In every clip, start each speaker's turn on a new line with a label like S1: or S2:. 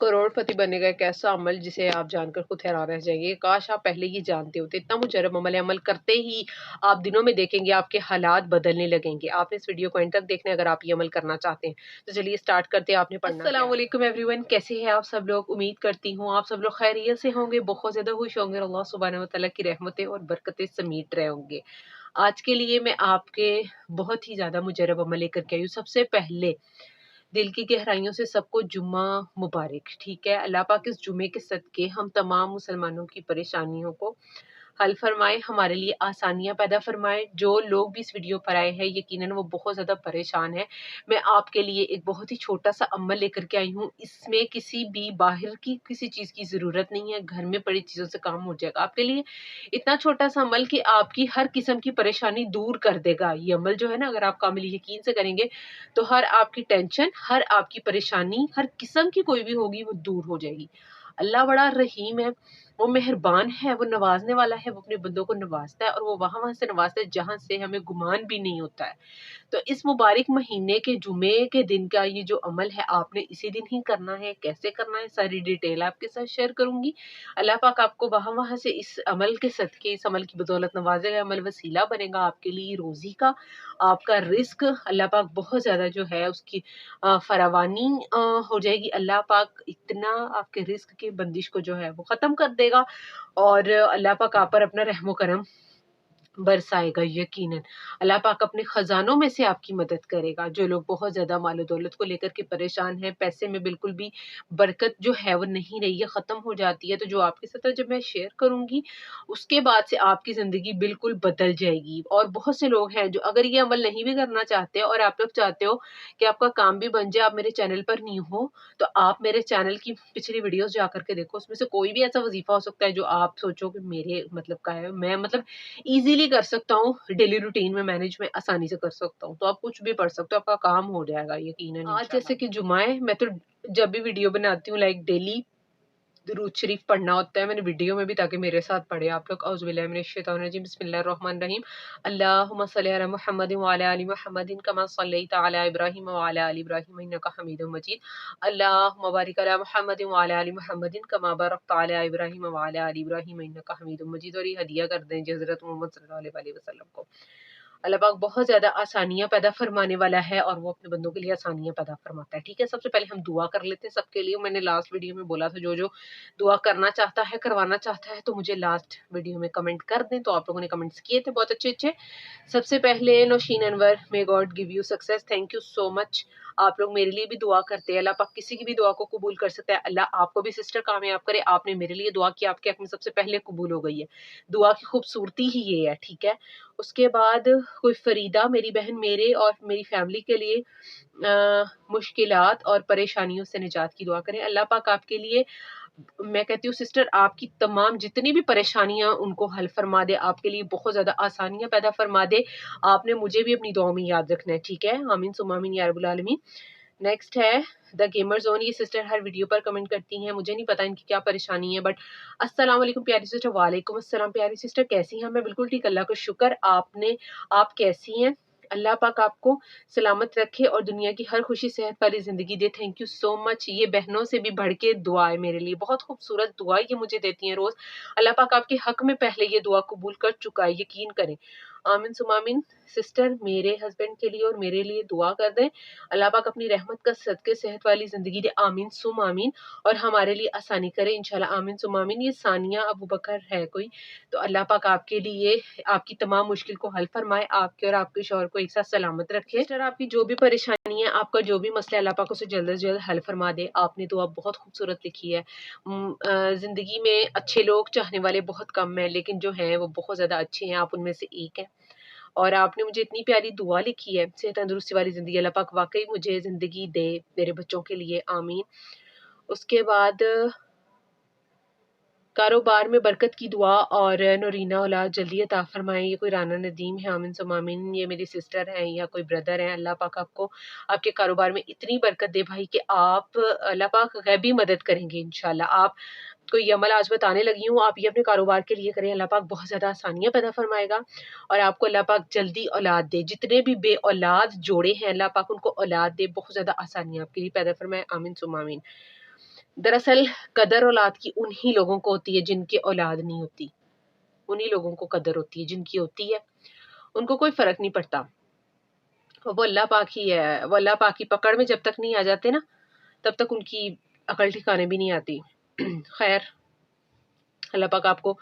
S1: करोड़पति बनने का एक ऐसा अमल जिसे आप जानकर खुद हैरान रह जाएंगे। काश आप पहले ही जानते होते। इतना मुजरब अमल है, अमल करते ही आप दिनों में देखेंगे आपके हालात बदलने लगेंगे। आपने इस वीडियो को एंड तक देखना है अगर आप ये अमल करना चाहते हैं। तो चलिए स्टार्ट करते हैं। आपने पढ़ना अस्सलाम वालेकुम एवरीवन, कैसे हैं आप सब लोग? उम्मीद करती हूँ आप सब लोग खैरियत से होंगे, बहुत ज्यादा खुश होंगे, अल्लाह सुब्हानहू व तआला की रहमतें और बरकतें समेट रहे होंगे। आज के लिए मैं आपके बहुत ही ज्यादा मुजरब अमल लेकर के आई हूँ। सबसे पहले दिल की गहराइयों से सबको जुम्मा मुबारक। ठीक है, अल्लाह पाक इस जुमे के सदके हम तमाम मुसलमानों की परेशानियों को हल फरमाए, हमारे लिए आसानियां पैदा फरमाए। जो लोग भी इस वीडियो पर आए हैं यकीनन वो बहुत ज़्यादा परेशान है। मैं आपके लिए एक बहुत ही छोटा सा अमल लेकर के आई हूँ। इसमें किसी भी बाहर की किसी चीज़ की ज़रूरत नहीं है, घर में पड़ी चीज़ों से काम हो जाएगा आपके लिए। इतना छोटा सा अमल कि आपकी हर किस्म की परेशानी दूर कर देगा। ये अमल जो है ना, अगर आप कामिल यकीन से करेंगे तो हर आपकी टेंशन, हर आपकी परेशानी, हर किस्म की कोई भी होगी वो दूर हो जाएगी। अल्लाह बड़ा रहीम है, वो मेहरबान है, वो नवाजने वाला है, वो अपने बंदों को नवाजता है और वो वहां से नवाजता है जहां से हमें गुमान भी नहीं होता है। तो इस मुबारक महीने के जुमे के दिन का ये जो अमल है आपने इसी दिन ही करना है। कैसे करना है सारी डिटेल आपके साथ शेयर करूंगी। अल्लाह पाक आपको वहां वहां से इस अमल के सदके, इस अमल की बदौलत नवाजेगा। अमल वसीला बनेगा आपके लिए रोजी का, आपका रिस्क अल्लाह पाक बहुत ज्यादा जो है उसकी फरावानी हो जाएगी। अल्लाह पाक इतना आपके रिस्क की बंदिश को जो है वो खत्म कर देगा और अल्लाह पाक आप पर अपना रहमो करम बरसाएगा। यकीनन अल्लाह पाक अपने खजानों में से आपकी मदद करेगा। जो लोग बहुत ज्यादा मालो दौलत को लेकर के परेशान हैं, पैसे में बिल्कुल भी बरकत जो है वो नहीं रही है, खत्म हो जाती है, तो जो आपके साथ जब मैं शेयर करूंगी उसके बाद से आपकी जिंदगी बिल्कुल बदल जाएगी। और बहुत से लोग हैं जो अगर ये अमल नहीं भी करना चाहते और आप लोग चाहते हो कि आपका काम भी बन जाए, आप मेरे चैनल पर नहीं हो, तो आप मेरे चैनल की पिछली वीडियोस जा करके देखो। उसमें से कोई भी ऐसा वजीफा हो सकता है जो आप सोचो कि मेरे मतलब का है, मैं मतलब इजीली कर सकता हूँ, डेली रूटीन में मैनेज में आसानी से कर सकता हूँ, तो आप कुछ भी पढ़ सकते हो, आपका काम हो जाएगा यकीनन। आज जैसे कि जुमा है, मैं तो जब भी वीडियो बनाती हूँ लाइक डेली दुरूद शरीफ पढ़ना होता है मैंने वीडियो में भी, ताकि मेरे साथ पढ़े आप लोग। औज़ु बिल्लाहि मिनश शैतानिर रजीम, बिस्मिल्लाहिर रहमानिर रहीम। अल्लाहुम्मा सल्लि अला मुहम्मदिन व अला आलि मुहम्मदिन कमा सल्लैता अला इब्राहीम व अला आलि इब्राहीम इन्नका हमीदुम मजीद। अल्लाहुम्मा बारिक अला मुहम्मदिन व अला आलि मुहम्मदिन कमा बारकता अला इब्राहीम व अला आलि इब्राहीम इन्नका हमीदुम मजीद। और ये हदिया कर दें हज़रत मोहम्मद सल्लल्लाहु अलैहि वसल्लम को। अल्लाह पाक बहुत ज़्यादा आसानियाँ पैदा फरमाने वाला है और वो अपने बंदों के लिए आसानियाँ पैदा फरमाता है। ठीक है, सबसे पहले हम दुआ कर लेते हैं सबके लिए। मैंने लास्ट वीडियो में बोला था जो जो दुआ करना चाहता है, करवाना चाहता है, तो मुझे लास्ट वीडियो में कमेंट कर दें। तो आप लोगों ने कमेंट्स किए थे बहुत अच्छे अच्छे। सबसे पहले Nausheen Anwar, may God give you success, thank you so much. आप लोग मेरे लिए भी दुआ करते हैं, अल्लाह पाक किसी की भी दुआ को कबूल कर सकता है। अल्लाह आपको भी सिस्टर कामयाब करे। आपने मेरे लिए दुआ की, आपके हक में सबसे पहले कबूल हो गई है। दुआ की खूबसूरती ही ये है। ठीक है, उसके बाद कोई फरीदा मेरी बहन, मेरे और मेरी फैमिली के लिए मुश्किलात और परेशानियों से निजात की दुआ करें। अल्लाह पाक आपके लिए, मैं कहती हूँ सिस्टर, आपकी तमाम जितनी भी परेशानियां उनको हल फरमा दे, आपके लिए बहुत ज्यादा आसानियां पैदा फरमा दे। आपने मुझे भी अपनी दुआ में याद रखना है। ठीक है, आमीन सुम्मा आमीन या रब्बुल आलमीन। नेक्स्ट है द गेमर जोन। ये सिस्टर हर वीडियो पर कमेंट करती हैं, मुझे नहीं पता इनकी क्या परेशानी है, बट अस्सलाम वालेकुम प्यारी सिस्टर। वालेकुम अस्सलाम प्यारी सिस्टर, कैसी हैं? मैं बिल्कुल ठीक, अल्लाह का शुक्र। आप कैसी हैं? अल्लाह पाक आपको सलामत रखे और दुनिया की हर खुशी सेहत वाली जिंदगी दे। Thank you so much. ये बहनों से भी बढ़ के दुआ है मेरे लिए, बहुत खूबसूरत दुआ ये मुझे देती हैं रोज। अल्लाह पाक आपके हक में पहले ये दुआ कबूल कर चुका है, यकीन करें। आमीन सुम्मा आमीन। सिस्टर मेरे हस्बैंड के लिए और मेरे लिए दुआ कर दें, अल्लाह पाक अपनी रहमत का सदके सेहत वाली जिंदगी दे। आमीन सुम आमीन। और हमारे लिए आसानी करे इंशाल्लाह। आमीन सुम आमीन। ये सानिया अबू बकर है कोई, तो अल्लाह पाक आपके लिए आपकी तमाम मुश्किल को हल फरमाए, आपके और आपके शौहर को एक साथ सलामत रखे। सिस्टर आपकी जो भी परेशानी है, आपका जो भी मसला है, अल्लाह पाक उसे जल्द से जल्द हल फरमा दे। आपने तो अब बहुत खूबसूरत लिखी है। जिंदगी में अच्छे लोग चाहने वाले बहुत कम है, लेकिन जो है वो बहुत ज्यादा अच्छे हैं, आप उनमें से एक है। और आपने मुझे इतनी प्यारी दुआ लिखी है, सेहत तंदुरुस्ती वाली जिंदगी। अल्लाह पाक वाकई मुझे जिंदगी दे मेरे बच्चों के लिए, आमीन। उसके बाद कारोबार में बरकत की दुआ और नूरीना औलाद जल्दी अता फरमाएं। ये कोई राना नदीम है, आमीन सुम्मा आमीन। ये मेरी सिस्टर हैं या कोई ब्रदर हैं। अल्लाह पाक आपको आपके कारोबार में इतनी बरकत दे भाई कि आप, अल्लाह पाक गैबी मदद करेंगे इंशाल्लाह। आप कोई अमल आज बताने लगी हूँ, आप ये अपने कारोबार के लिए करें, अल्लाह पाक बहुत ज़्यादा आसानियाँ पैदा फरमाएगा और आपको अल्लाह पाक जल्दी औलाद दे। जितने भी बे औलाद जोड़े हैं, अल्लाह पाक उनको औलाद दे, बहुत ज़्यादा आसानियाँ आपके लिए पैदा फरमाए, आमीन सुम्मा आमीन। دراصل قدر اولاد کی انہی لوگوں کو ہوتی ہے جن کی اولاد نہیں ہوتی، انہی لوگوں کو قدر ہوتی ہے، جن کی ہوتی ہے ان کو کوئی فرق نہیں پڑتا. وہ اللہ پاک ہی ہے، وہ اللہ پاک کی پکڑ میں جب تک نہیں آ جاتے نا تب تک ان کی عقل ٹھکانے بھی نہیں آتی. خیر، اللہ پاک آپ کو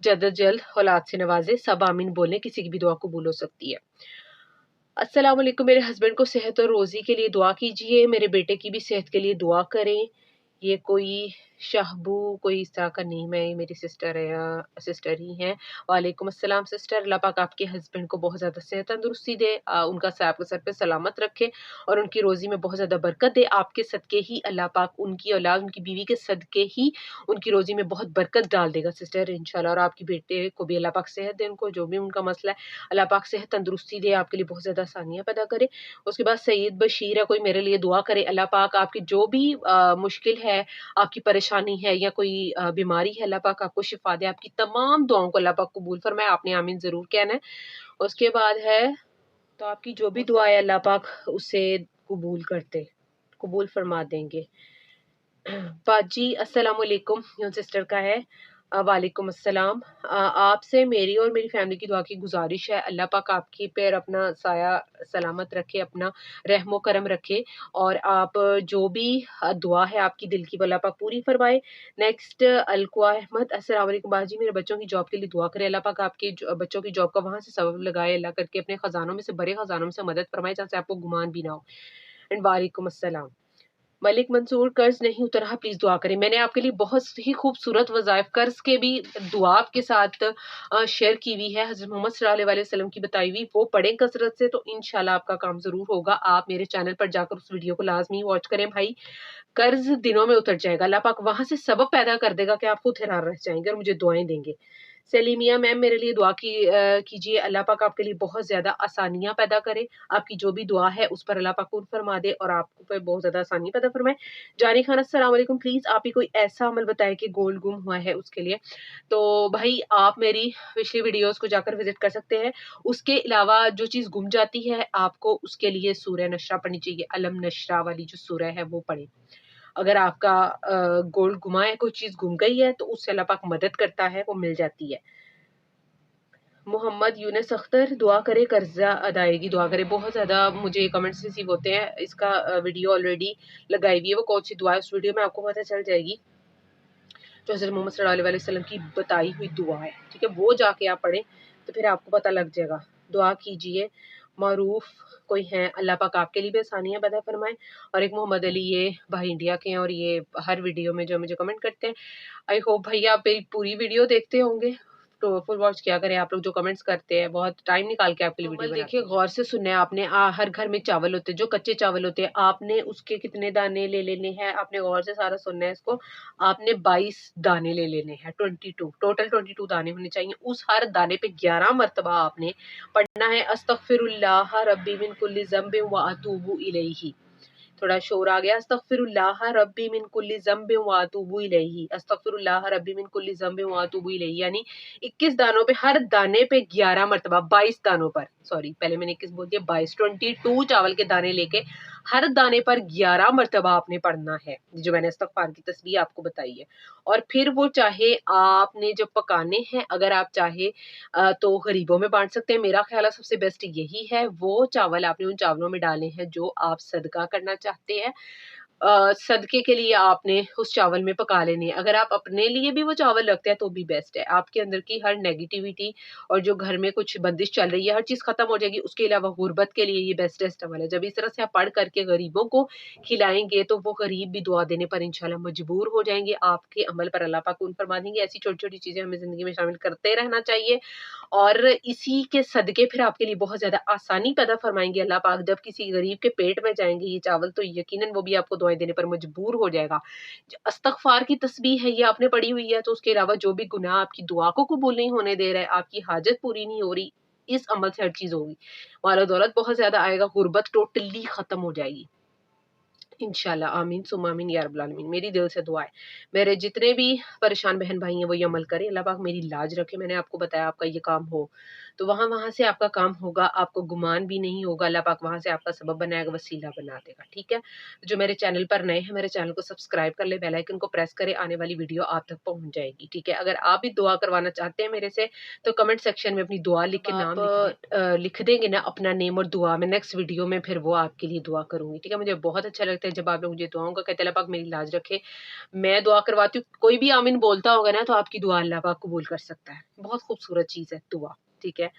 S1: جلد از جلد اولاد سے نوازے. سب آمین بولیں، کسی کی بھی دعا قبول ہو سکتی ہے. السلام علیکم، میرے ہسبینڈ کو صحت اور روزی کے لیے دعا کیجیے، میرے بیٹے کی بھی صحت کے لیے دعا کریں. یہ کوئی شہبو کوئی اس طرح کا نیم ہے، یہ میری سسٹر ہے، سسٹر ہی ہیں. وعلیکم السلام سسٹر. اللہ پاک آپ کے ہسبینڈ کو بہت زیادہ صحت تندرستی دے، ان کا سر آپ کے سر پہ سلامت رکھے اور ان کی روزی میں بہت زیادہ برکت دے. آپ کے صدقے ہی اللہ پاک ان کی اولاد، ان کی بیوی کے صدقے ہی ان کی روزی میں بہت برکت ڈال دے گا سسٹر انشاءاللہ. اور آپ کی بیٹے کو بھی اللہ پاک صحت دے، ان کو جو بھی ان کا مسئلہ ہے اللہ پاک صحت تندرستی دے، آپ کے لیے بہت زیادہ آسانیاں پیدا کرے. اس کے بعد سعید بشیر ہے، کوئی میرے لیے دعا کرے. اللہ پاک آپ کی جو بھی مشکل ہے، آپ کی پریشانی ہے یا کوئی بیماری ہے، اللہ پاک آپ کو شفا دے. آپ کی تمام دعاؤں کو اللہ پاک قبول فرمائے. آپ نے آمین ضرور کہنا ہے. اس کے بعد ہے تو آپ کی جو بھی دعا ہے اللہ پاک اسے قبول کرتے، قبول فرما دیں گے. باجی السلام علیکم، یون سسٹر کا ہے. وعلیکم السلام. آپ سے میری اور میری فیملی کی دعا کی گزارش ہے. اللہ پاک آپ کی پیر اپنا سایہ سلامت رکھے، اپنا رحم و کرم رکھے اور آپ جو بھی دعا ہے آپ کی دل کی اللہ پاک پوری فرمائے. نیکسٹ القوا احمد. السلام علیکم باجی، میرے بچوں کی جاب کے لیے دعا کرے. اللہ پاک آپ کے بچوں کی جاب کا وہاں سے سبب لگائے، اللہ کر کے اپنے خزانوں میں سے، بڑے خزانوں میں سے مدد فرمائے جہاں سے آپ کو گمان بھی نہ ہو. اینڈ وعلیکم السلام. ملک منصور قرض نہیں اترا پلیز دعا کریں. میں نے آپ کے لیے بہت ہی خوبصورت وظائف قرض کے بھی دعا آپ کے ساتھ شیئر کی ہوئی ہے، حضرت محمد صلی اللہ علیہ وسلم کی بتائی ہوئی، وہ پڑھیں کثرت سے تو انشاءاللہ آپ کا کام ضرور ہوگا. آپ میرے چینل پر جا کر اس ویڈیو کو لازمی واچ کریں بھائی. قرض دنوں میں اتر جائے گا، اللہ پاک وہاں سے سبب پیدا کر دے گا کہ آپ خود حیران رہ جائیں گے اور مجھے دعائیں دیں گے. سلیمیہ میم میرے لیے دعا کیجیے. اللہ پاک آپ کے لیے بہت زیادہ آسانیاں پیدا کرے، آپ کی جو بھی دعا ہے اس پر اللہ پاک پور فرما دے اور آپ کو بہت زیادہ آسانی پیدا فرمائے. جانی خان السلام علیکم. پلیز آپ ہی کوئی ایسا عمل بتائے کہ گولڈ گم ہوا ہے اس کے لیے. تو بھائی آپ میری پچھلی ویڈیوز کو جا کر وزٹ کر سکتے ہیں. اس کے علاوہ جو چیز گم جاتی ہے آپ کو اس کے لیے سورہ نشرہ پڑھنی چاہیے. علم نشرہ والی جو سورہ ہے وہ پڑھیں. اگر آپ کا گولڈ گما ہے، کوئی چیز گم گئی ہے تو اس سے اللہ پاک مدد کرتا ہے، وہ مل جاتی ہے. محمد یونس اختر دعا کرے قرضہ ادائیگی دعا کرے. بہت زیادہ مجھے کمنٹس ریسیو ہوتے ہیں. اس کا ویڈیو آلریڈی لگائی ہوئی ہے، وہ کون سی دعا ہے اس ویڈیو میں آپ کو پتہ چل جائے گی. جو حضرت محمد صلی اللہ علیہ وسلم کی بتائی ہوئی دعا ہے، ٹھیک ہے، وہ جا کے آپ پڑھیں تو پھر آپ کو پتہ لگ جائے گا. دعا کیجئے. معروف کوئی ہیں، اللہ پاک آپ کے لیے بھی آسانیاں پیدا فرمائے. اور ایک محمد علی، یہ بھائی انڈیا کے ہیں اور یہ ہر ویڈیو میں جو مجھے کمنٹ کرتے ہیں. آئی ہوپ بھائی آپ میری پوری ویڈیو دیکھتے ہوں گے تو فل واچ کیا کریں. آپ لوگ جو کمنٹس کرتے ہیں بہت ٹائم نکال کے آپ کے لیے ویڈیو بناتے ہیں. دیکھیے غور سے سننا ہے آپ نے. ہر گھر میں چاول ہوتے ہیں، جو کچے چاول ہوتے ہیں آپ نے اس کے کتنے دانے لے لینے ہیں، آپ نے غور سے سارا سننا ہے اس کو. آپ نے 22 دانے لے لینے ہیں، 22 ٹوٹل 22 دانے ہونے چاہیے. اس ہر دانے پہ 11 مرتبہ آپ نے پڑھنا ہے استغفر اللہ ربی من کل ذنب واتوب الیہ. تھوڑا شور آ گیا. استغفر اللہ ربی من کل ذنب واتوب الیہ. استغفر اللہ ربی من کل ذنب واتوب الیہ، یعنی 21 دانوں پہ، ہر دانے پہ 11 مرتبہ، 22 دانوں پر، سوری پہلے میں نے 21 بول دیا، 22 چاول کے دانے لے کے ہر دانے پر 11 مرتبہ آپ نے پڑھنا ہے، جو میں نے استغفار کی تسبیح آپ کو بتائی ہے. اور پھر وہ چاہے آپ نے جب پکانے ہیں، اگر آپ چاہے تو غریبوں میں بانٹ سکتے ہیں. میرا خیال ہے سب سے بیسٹ یہی ہے. وہ چاول آپ نے ان چاولوں میں ڈالے ہیں جو آپ صدقہ کرنا چاہتے ہیں. صدقے کے لیے آپ نے اس چاول میں پکا لینے ہیں. اگر آپ اپنے لیے بھی وہ چاول رکھتے ہیں تو بھی بیسٹ ہے. آپ کے اندر کی ہر نیگیٹیوٹی اور جو گھر میں کچھ بندش چل رہی ہے ہر چیز ختم ہو جائے گی. اس کے علاوہ غربت کے لیے یہ بیسٹسٹ عمل ہے. جب اس طرح سے آپ پڑھ کر کے غریبوں کو کھلائیں گے تو وہ غریب بھی دعا دینے پر انشاءاللہ مجبور ہو جائیں گے. آپ کے عمل پر اللہ پاک ان فرما دیں گے. ایسی چھوٹی چھوٹی چیزیں ہمیں زندگی میں شامل کرتے رہنا چاہیے اور اسی کے صدقے پھر آپ کے لیے بہت زیادہ آسانی پیدا فرمائیں گے اللہ پاک. جب کسی غریب کے پیٹ میں جائیں گے یہ چاول تو یقیناً وہ بھی آپ کو دعائیں دینے پر مجبور ہو جائے گا. استغفار کی تسبیح ہے یہ آپ نے پڑھی ہوئی ہے تو اس کے علاوہ جو بھی گناہ آپ کی دعا کو قبول نہیں ہونے دے رہا ہے، آپ کی حاجت پوری نہیں ہو رہی، اس عمل سے ہر چیز ہوگی. مال و دولت بہت زیادہ آئے گا، غربت ٹوٹلی ختم ہو جائے گی. इंशाल्लाह आमीन सुम्मा आमीन या रब्बल आलमीन। मेरी दिल से दुआ है मेरे जितने भी परेशान बहन भाई हैं वो ये अमल करें, अल्लाह पाक मेरी लाज रखे। मैंने आपको बताया आपका ये काम हो तो वहाँ वहाँ से आपका काम होगा, आपको गुमान भी नहीं होगा, अल्लाह पाक वहाँ से आपका सबब बनाएगा, वसीला बना देगा। ठीक है, जो मेरे चैनल पर नए हैं मेरे चैनल को सब्सक्राइब कर ले, बेल आइकन को प्रेस करें, आने वाली वीडियो आप तक पहुंच जाएगी। ठीक है, अगर आप भी दुआ करवाना चाहते हैं मेरे से तो कमेंट सेक्शन में अपनी दुआ लिख के नाम लिख देंगे ना अपना नेम और दुआ, में नेक्स्ट वीडियो में फिर वो आपके लिए दुआ करूंगी। ठीक है, मुझे बहुत अच्छा लगता है जब आप लोग मुझे दुआओं का कहते हैं, अल्लाह पाक मेरी लाज रखे। मैं दुआ करवाती हूँ, कोई भी आमीन बोलता होगा ना तो आपकी दुआ अल्लाह पाक कबूल कर सकता है। बहुत खूबसूरत चीज़ है दुआ। ठीक है,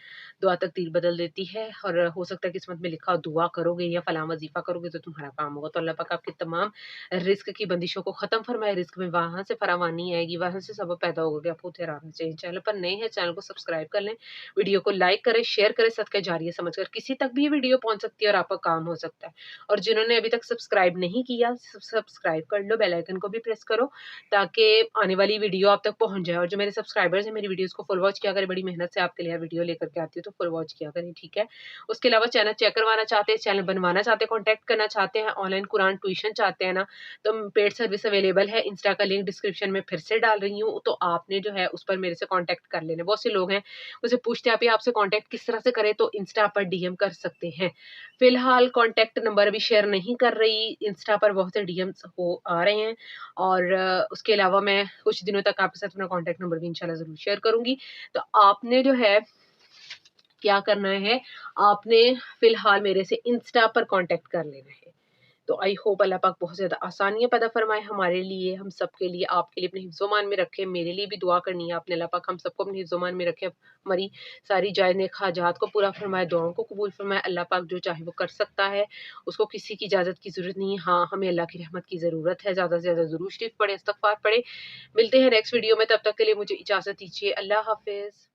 S1: दुआ तकदीर बदल देती है और हो सकता है किस्मत में लिखा हो दुआ करोगे या फलां वजीफा करोगे तो तुम्हारा काम होगा। तो अल्लाह पाक आपकी तमाम रिस्क की बंदिशों को ख़त्म फरमाए, रिस्क में वहाँ से फरावानी आएगी, वहाँ से सबब पैदा होगा कि आपको ठहराना चाहिए। चैनल पर नए हैं चैनल को सब्सक्राइब कर लें, वीडियो को लाइक करें, शेयर करें, सदका जारिया समझकर किसी तक भी ये वीडियो पहुँच सकती है और आपका काम हो सकता है। और जिन्होंने अभी तक सब्सक्राइब नहीं किया सब्सक्राइब कर लो, बेल आइकन को भी प्रेस करो ताकि आने वाली वीडियो आप तक पहुंच जाए। और जो मेरे सब्सक्राइबर्स हैं मेरी वीडियोस को फुल वॉच किया करें, बड़ी मेहनत से आपके लिए वीडियो लेकर के आती हूँ तो फुल वॉच किया करें। ठीक है, उसके अलावा चैनल चेक करवाना चाहते हैं, चैनल बनवाना चाहते हैं, कॉन्टैक्ट करना चाहते हैं, ऑनलाइन कुरान ट्यूशन चाहते हैं ना तो पेड सर्विस अवेलेबल है। इंस्टा का लिंक डिस्क्रिप्शन में फिर से डाल रही हूँ, तो आपने जो है उस पर मेरे से कॉन्टैक्ट कर लेना। बहुत से लोग हैं मुझसे पूछते हैं आप आपसे कॉन्टैक्ट किस तरह से करें, तो इंस्टा पर डीएम कर सकते हैं। फिलहाल कॉन्टैक्ट नंबर अभी शेयर नहीं कर रही, इंस्टा पर बहुत से डीएम्स हो आ रहे हैं और उसके अलावा मैं कुछ दिनों तक आपके साथ अपना कॉन्टैक्ट नंबर भी इंशाल्लाह ज़रूर शेयर करूँगी। तो आपने जो है क्या करना है, आपने फ़िलहाल मेरे से इंस्टा पर कॉन्टैक्ट कर लेना है। तो आई होप अल्लाह पाक बहुत ज़्यादा आसानियाँ पैदा फ़रमाए हमारे लिए, हम सब के लिए, आपके लिए अपने हिफ्ज़-ओ-मान में रखे। मेरे लिए भी दुआ करनी है आपने, अल्लाह पाक हम सबको अपने हिफ्ज़-ओ-मान में रखे, हमारी सारी जायज़ नेक हाजात को पूरा फ़रमाए, दुआओं को कबूल फ़रमाए। अल्लाह पाक जो चाहे वो कर सकता है, उसको किसी की इजाज़त की ज़रूरत नहीं है। हाँ, हमें अल्लाह की रहमत की ज़रूरत है, ज़्यादा से ज़्यादा दुरूद शरीफ पढ़ें, इस्तग़फ़ार पढ़ें। मिलते हैं नेक्स्ट वीडियो में, तब तक के लिए मुझे इजाज़त दीजिए। अल्लाह हाफ़िज़।